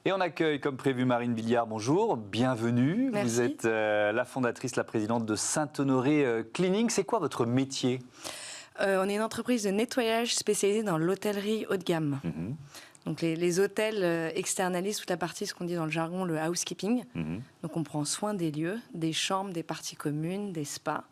Et on accueille, comme prévu, Marine Billiard. Bonjour, bienvenue. Merci. Vous êtes la fondatrice, la présidente de Saint-Honoré Cleaning. C'est quoi votre métier ? On est une entreprise de nettoyage spécialisée dans l'hôtellerie haut de gamme. Donc les hôtels externalisent toute la partie, ce qu'on dit dans le jargon, le housekeeping. Donc on prend soin des lieux, des chambres, des parties communes, des spas,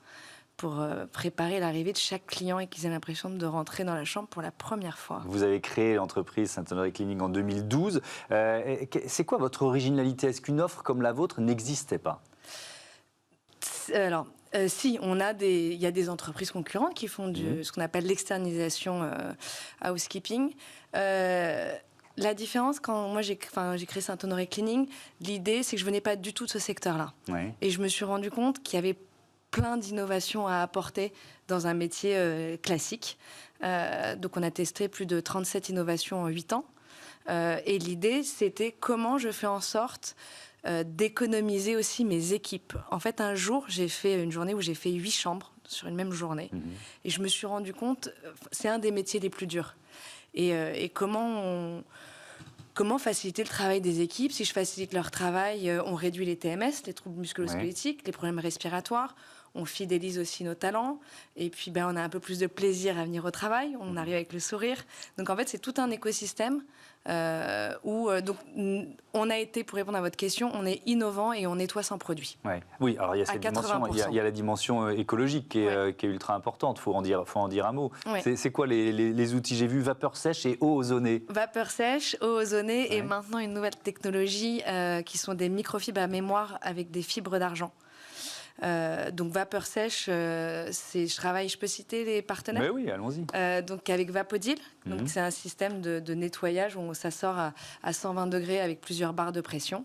pour préparer l'arrivée de chaque client et qu'ils aient l'impression de rentrer dans la chambre pour la première fois. Vous avez créé l'entreprise Saint-Honoré Cleaning en 2012. C'est quoi votre originalité ? Est-ce qu'une offre comme la vôtre n'existait pas ? Alors, si, il y a des entreprises concurrentes qui font ce qu'on appelle l'externalisation housekeeping. La différence, quand moi j'ai créé Saint-Honoré Cleaning, l'idée c'est que je venais pas du tout de ce secteur-là. Ouais. Et je me suis rendu compte qu'il y avait plein d'innovations à apporter dans un métier classique. Donc on a testé plus de 37 innovations en 8 ans. Et l'idée c'était comment je fais en sorte d'économiser aussi mes équipes. En fait, un jour, j'ai fait une journée où j'ai fait 8 chambres sur une même journée. Et je me suis rendu compte, c'est un des métiers les plus durs. Et comment faciliter le travail des équipes ? Si je facilite leur travail, on réduit les TMS, les troubles musculo-squelettiques, les problèmes respiratoires. On fidélise aussi nos talents. Et puis, on a un peu plus de plaisir à venir au travail. On arrive avec le sourire. Donc, en fait, c'est tout un écosystème où on a été, pour répondre à votre question, on est innovant et on nettoie sans produit. Ouais. Oui, alors il y a cette dimension, il y a la dimension écologique qui est ultra importante. Faut en dire un mot. Ouais. C'est quoi les outils ? J'ai vu vapeur sèche et eau ozonée. Vapeur sèche, eau ozonée et maintenant une nouvelle technologie qui sont des microfibres à mémoire avec des fibres d'argent. Donc vapeur sèche, je peux citer les partenaires ? Mais oui, allons-y. Donc avec Vapodil, donc c'est un système de nettoyage où ça sort à 120 degrés avec plusieurs barres de pression.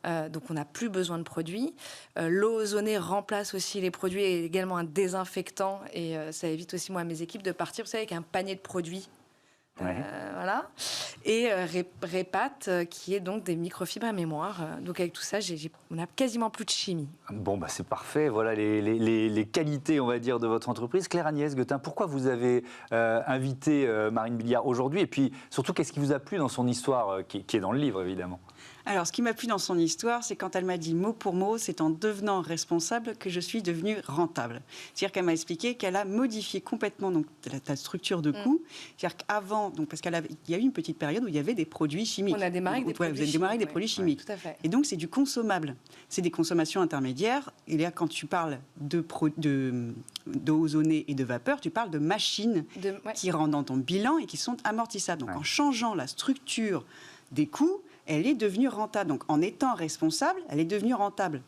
Donc on n'a plus besoin de produits. L'eau ozonée remplace aussi les produits et également un désinfectant et ça évite aussi moi à mes équipes de partir, vous savez, avec un panier de produits. Voilà. Et Repat, qui est donc des microfibres à mémoire. Donc avec tout ça, on n'a quasiment plus de chimie. Bon, c'est parfait. Voilà les qualités, on va dire, de votre entreprise. Claire-Agnès Guettin, pourquoi vous avez invité Marine Billiard aujourd'hui ? Et puis, surtout, qu'est-ce qui vous a plu dans son histoire, qui est dans le livre, évidemment ? Alors, ce qui m'a plu dans son histoire, c'est quand elle m'a dit mot pour mot, c'est en devenant responsable que je suis devenue rentable. C'est-à-dire qu'elle m'a expliqué qu'elle a modifié complètement donc, ta structure de coût. C'est-à-dire qu'avant, parce qu'il y a eu une petite période où il y avait des produits chimiques. On a démarré avec des produits chimiques. Vous avez démarré avec des produits chimiques. Tout à fait. Et donc, c'est du consommable. C'est des consommations intermédiaires. Et là, quand tu parles d'eau ozonée et de vapeur, tu parles de machines qui rentrent dans ton bilan et qui sont amortissables. Donc, en changeant la structure des coûts, elle est devenue rentable. Donc, en étant responsable, elle est devenue rentable.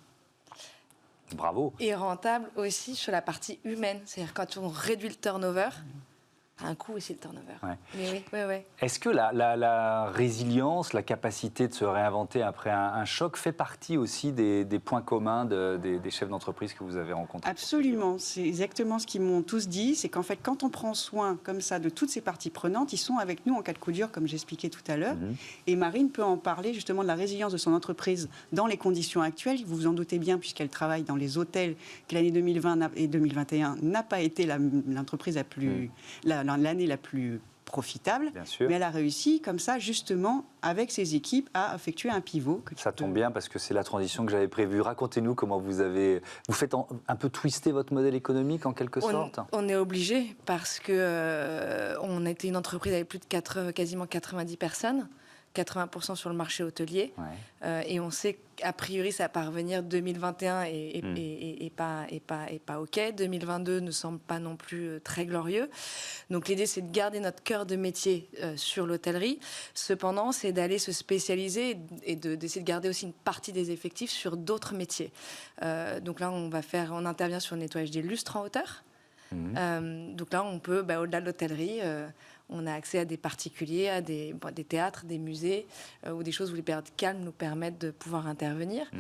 Bravo. Et rentable aussi sur la partie humaine. C'est-à-dire quand on réduit le turnover, un coût aussi le turnover. Mais oui. Est-ce que la résilience, la capacité de se réinventer après un choc fait partie aussi des points communs des chefs d'entreprise que vous avez rencontrés ? Absolument. C'est exactement ce qu'ils m'ont tous dit. C'est qu'en fait, quand on prend soin comme ça de toutes ces parties prenantes, ils sont avec nous en cas de coup dur, comme j'expliquais tout à l'heure. Et Marine peut en parler justement de la résilience de son entreprise dans les conditions actuelles. Vous vous en doutez bien, puisqu'elle travaille dans les hôtels, que l'année 2020 et 2021 n'a pas été l'entreprise l'année la plus profitable, mais elle a réussi comme ça justement avec ses équipes à effectuer un pivot. Ça tombe bien parce que c'est la transition que j'avais prévue. Racontez-nous comment vous faites un peu twister votre modèle économique en quelque sorte. On est obligé parce que on était une entreprise avec plus de quasiment 90 personnes. 80% sur le marché hôtelier. Et on sait qu'a priori, ça va parvenir 2021 et pas OK. 2022 ne semble pas non plus très glorieux. Donc l'idée, c'est de garder notre cœur de métier sur l'hôtellerie. Cependant, c'est d'aller se spécialiser et d'essayer de garder aussi une partie des effectifs sur d'autres métiers. Donc là, on intervient sur le nettoyage des lustres en hauteur. Donc là, on peut, au-delà de l'hôtellerie, on a accès à des particuliers, à des théâtres, des musées, ou des choses où les périodes calmes nous permettent de pouvoir intervenir.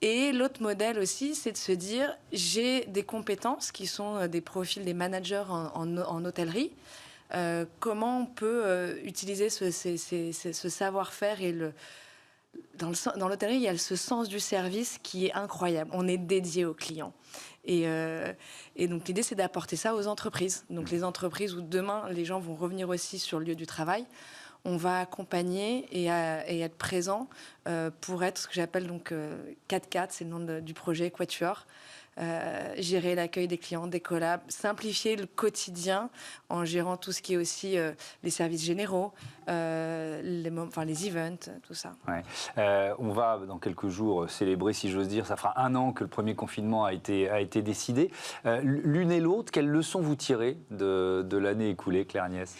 Et l'autre modèle aussi, c'est de se dire, j'ai des compétences qui sont des profils des managers en hôtellerie. Comment on peut utiliser ce savoir-faire et dans l'hôtellerie, il y a ce sens du service qui est incroyable. On est dédié aux clients. Et donc, l'idée, c'est d'apporter ça aux entreprises. Donc, les entreprises où demain, les gens vont revenir aussi sur le lieu du travail. on va accompagner et être présent pour être ce que j'appelle donc 4-4, c'est le nom du projet Quatuor. Gérer l'accueil des clients, des collabs, simplifier le quotidien en gérant tout ce qui est aussi les services généraux, les events, tout ça. Ouais. On va dans quelques jours célébrer, si j'ose dire, ça fera 1 an que le premier confinement a été décidé. L'une et l'autre, quelles leçons vous tirez de l'année écoulée, Claire Agnès ?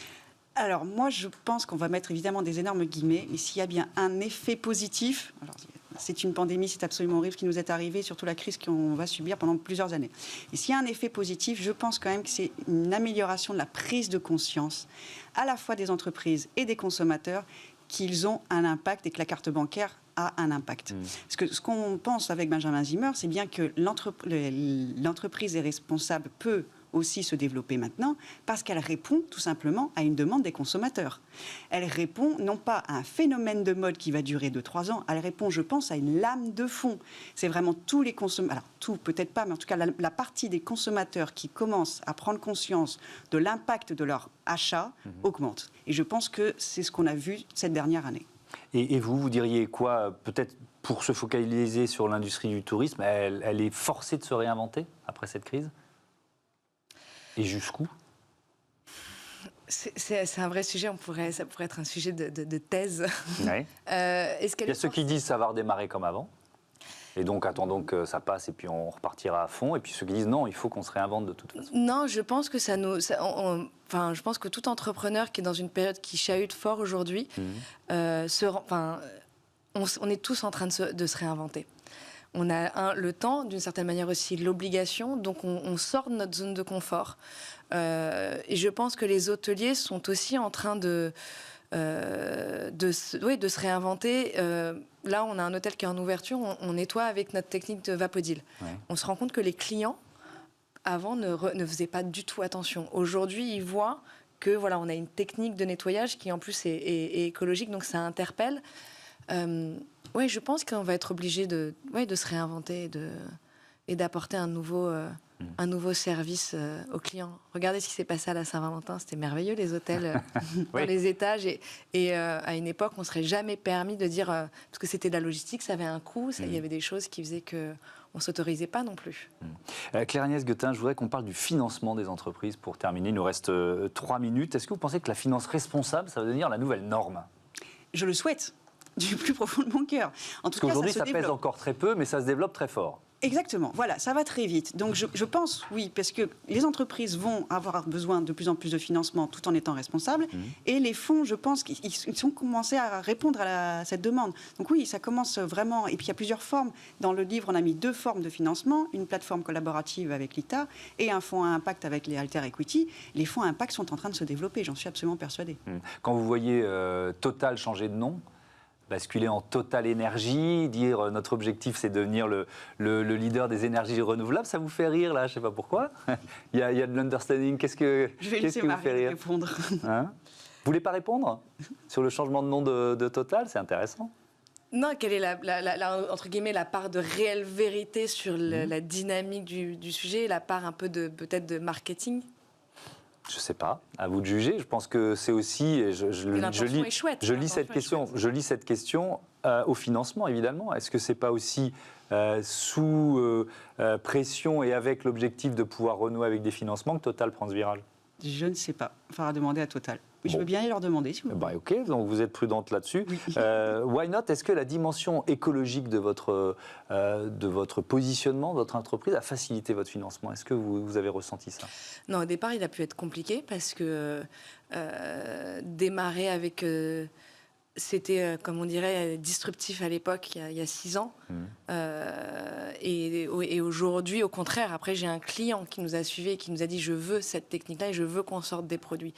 Alors moi, je pense qu'on va mettre évidemment des énormes guillemets, mais s'il y a bien un effet positif, alors, c'est une pandémie, c'est absolument horrible ce qui nous est arrivé, surtout la crise qu'on va subir pendant plusieurs années. Et s'il y a un effet positif, je pense quand même que c'est une amélioration de la prise de conscience, à la fois des entreprises et des consommateurs, qu'ils ont un impact et que la carte bancaire a un impact. Parce que ce qu'on pense avec Benjamin Zimmer, c'est bien que l'entreprise est responsable, peut aussi se développer maintenant, parce qu'elle répond tout simplement à une demande des consommateurs. Elle répond non pas à un phénomène de mode qui va durer 2-3 ans, elle répond, je pense, à une lame de fond. C'est vraiment tous les consommateurs, alors tout peut-être pas, mais en tout cas la partie des consommateurs qui commencent à prendre conscience de l'impact de leur achat augmente. Et je pense que c'est ce qu'on a vu cette dernière année. Et vous diriez quoi, peut-être pour se focaliser sur l'industrie du tourisme, elle est forcée de se réinventer après cette crise ? Et jusqu'où ? C'est un vrai sujet, ça pourrait être un sujet de thèse. Ouais. Il y a ceux qui disent ça va redémarrer comme avant, et donc attendons que ça passe et puis on repartira à fond, et puis ceux qui disent non, il faut qu'on se réinvente de toute façon. Non, je pense que je pense que tout entrepreneur qui est dans une période qui chahute fort aujourd'hui, on est tous en train de se réinventer. On a le temps, d'une certaine manière aussi l'obligation, donc on sort de notre zone de confort. Et je pense que les hôteliers sont aussi en train de se réinventer. Là, on a un hôtel qui est en ouverture, on nettoie avec notre technique de Vapodil. Ouais. On se rend compte que les clients, avant, ne faisaient pas du tout attention. Aujourd'hui, ils voient que voilà, on a une technique de nettoyage qui, en plus, est écologique, donc ça interpelle. Oui, je pense qu'on va être obligé de se réinventer et d'apporter un nouveau service aux clients. Regardez ce qui s'est passé à la Saint-Valentin, c'était merveilleux, les hôtels dans les étages. Et à une époque, on ne serait jamais permis de dire, parce que c'était de la logistique, ça avait un coût, il y avait des choses qui faisaient qu'on ne s'autorisait pas non plus. Claire Agnès Guettin, je voudrais qu'on parle du financement des entreprises pour terminer. Il nous reste 3 minutes. Est-ce que vous pensez que la finance responsable, ça va devenir la nouvelle norme ? Je le souhaite. Du plus profond de mon cœur. Parce qu'aujourd'hui, ça pèse encore très peu, mais ça se développe très fort. Exactement, voilà, ça va très vite. Donc je pense, oui, parce que les entreprises vont avoir besoin de plus en plus de financement tout en étant responsables. Et les fonds, je pense qu'ils ont commencé à répondre à cette demande. Donc oui, ça commence vraiment. Et puis il y a plusieurs formes. Dans le livre, on a mis 2 formes de financement. Une plateforme collaborative avec l'ITA et un fonds à impact avec les Alter Equity. Les fonds à impact sont en train de se développer, j'en suis absolument persuadée. Quand vous voyez Total changer de nom, basculer en Total Énergie, dire notre objectif c'est de devenir le leader des énergies renouvelables, ça vous fait rire là, je ne sais pas pourquoi. il y a de l'understanding, qu'est-ce que vous fait rire ? Répondre. Vous voulez pas répondre sur le changement de nom de Total ? C'est intéressant. Non, quelle est entre guillemets la part de réelle vérité sur la dynamique du sujet, la part un peu peut-être de marketing ? Je ne sais pas, à vous de juger. Je pense que c'est aussi, je lis cette question au financement, évidemment. Est-ce que ce n'est pas aussi sous pression et avec l'objectif de pouvoir renouer avec des financements que Total prend ce virage ? Je ne sais pas. Il faudra demander à Total. Oui, je veux bien y leur demander, si vous voulez. Ok, donc vous êtes prudente là-dessus. Oui. Why not ? Est-ce que la dimension écologique de votre positionnement, de votre entreprise, a facilité votre financement ? Est-ce que vous avez ressenti ça ? Non, au départ, il a pu être compliqué parce que démarrer avec... c'était, comme on dirait, disruptif à l'époque, il y a 6 ans. Et aujourd'hui, au contraire, après, j'ai un client qui nous a suivis et qui nous a dit « je veux cette technique-là et je veux qu'on sorte des produits ».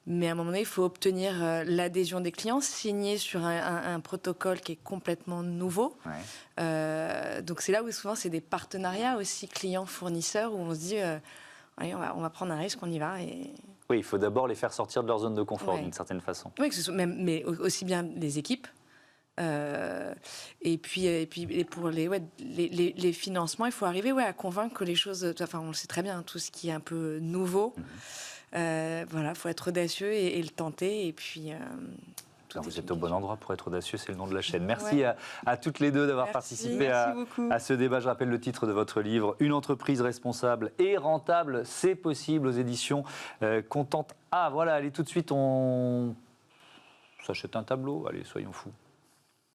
Mais à un moment donné, il faut obtenir l'adhésion des clients, signer sur un protocole qui est complètement nouveau. Ouais. Donc c'est là où souvent c'est des partenariats aussi clients-fournisseurs où on se dit allez, on va prendre un risque, on y va. Oui, il faut d'abord les faire sortir de leur zone de confort d'une certaine façon. Oui, mais aussi bien les équipes. Et puis pour les financements, il faut arriver à convaincre que les choses... Enfin, on le sait très bien, tout ce qui est un peu nouveau... Voilà, il faut être audacieux et le tenter. Et puis, alors vous êtes au bon endroit pour être audacieux, c'est le nom de la chaîne. Merci à toutes les deux d'avoir participé à ce débat. Je rappelle le titre de votre livre, Une entreprise responsable et rentable, c'est possible, aux éditions Contente. Ah voilà, allez tout de suite, on s'achète un tableau, allez soyons fous.